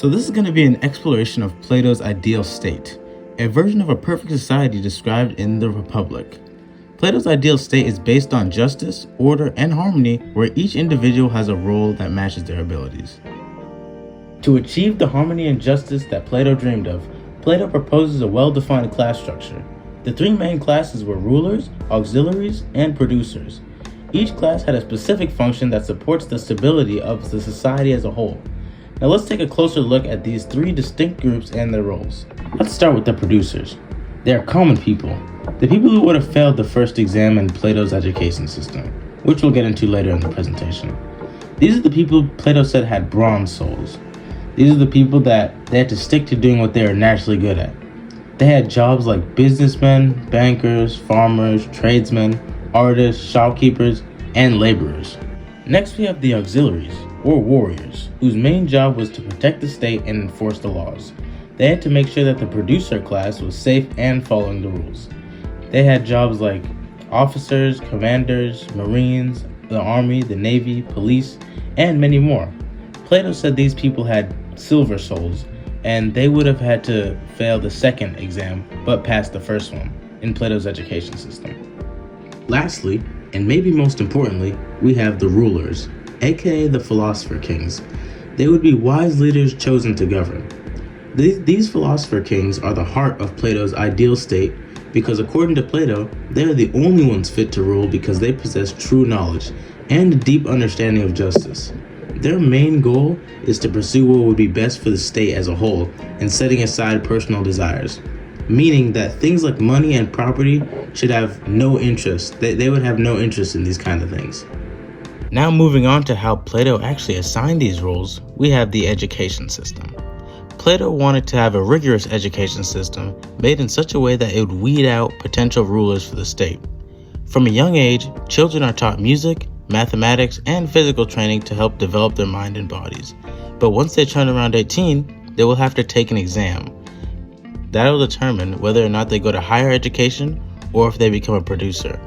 So this is going to be an exploration of Plato's ideal state, a version of a perfect society described in the Republic. Plato's ideal state is based on justice, order, and harmony where each individual has a role that matches their abilities. To achieve the harmony and justice that Plato dreamed of, Plato proposes a well-defined class structure. The three main classes were rulers, auxiliaries, and producers. Each class had a specific function that supports the stability of the society as a whole. Now let's take a closer look at these three distinct groups and their roles. Let's start with the producers. They are common people, the people who would have failed the first exam in Plato's education system, which we'll get into later in the presentation. These are the people Plato said had bronze souls. These are the people that they had to stick to doing what they are naturally good at. They had jobs like businessmen, bankers, farmers, tradesmen, artists, shopkeepers, and laborers. Next we have the auxiliaries, or warriors, whose main job was to protect the state and enforce the laws. They had to make sure that the producer class was safe and following the rules. They had jobs like officers, commanders, marines, the army, the navy, police, and many more. Plato said these people had silver souls, and they would have had to fail the second exam but pass the first one in Plato's education system. Lastly, and maybe most importantly, we have the rulers, aka the philosopher kings. They would be wise leaders chosen to govern. These philosopher kings are the heart of Plato's ideal state because according to Plato, they are the only ones fit to rule because they possess true knowledge and a deep understanding of justice. Their main goal is to pursue what would be best for the state as a whole and setting aside personal desires, meaning that things like money and property should have no interest. They would have no interest in these kind of things. Now moving on to how Plato actually assigned these roles, we have the education system. Plato wanted to have a rigorous education system made in such a way that it would weed out potential rulers for the state. From a young age, children are taught music, mathematics, and physical training to help develop their mind and bodies. But once they turn around 18, they will have to take an exam. That will determine whether or not they go to higher education or if they become a producer.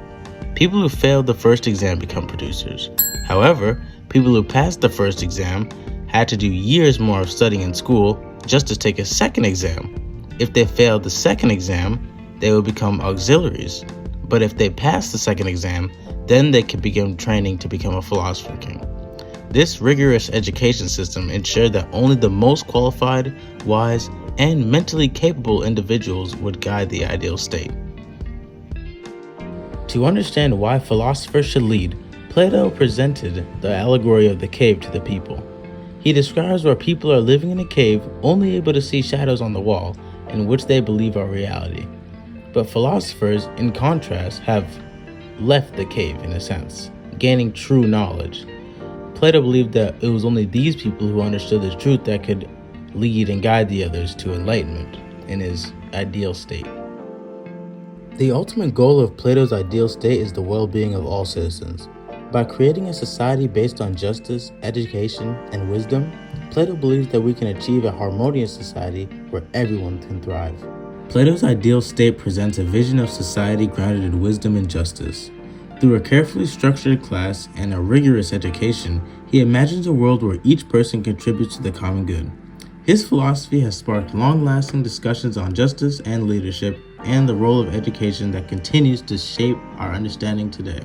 People who failed the first exam become producers. However, people who passed the first exam had to do years more of studying in school just to take a second exam. If they failed the second exam, they would become auxiliaries. But if they passed the second exam, then they could begin training to become a philosopher king. This rigorous education system ensured that only the most qualified, wise, and mentally capable individuals would guide the ideal state. To understand why philosophers should lead, Plato presented the allegory of the cave to the people. He describes where people are living in a cave, only able to see shadows on the wall, in which they believe are reality. But philosophers, in contrast, have left the cave in a sense, gaining true knowledge. Plato believed that it was only these people who understood the truth that could lead and guide the others to enlightenment in his ideal state. The ultimate goal of Plato's ideal state is the well-being of all citizens. By creating a society based on justice, education, and wisdom, Plato believes that we can achieve a harmonious society where everyone can thrive. Plato's ideal state presents a vision of society grounded in wisdom and justice. Through a carefully structured class and a rigorous education, he imagines a world where each person contributes to the common good. His philosophy has sparked long-lasting discussions on justice and leadership and the role of education that continues to shape our understanding today.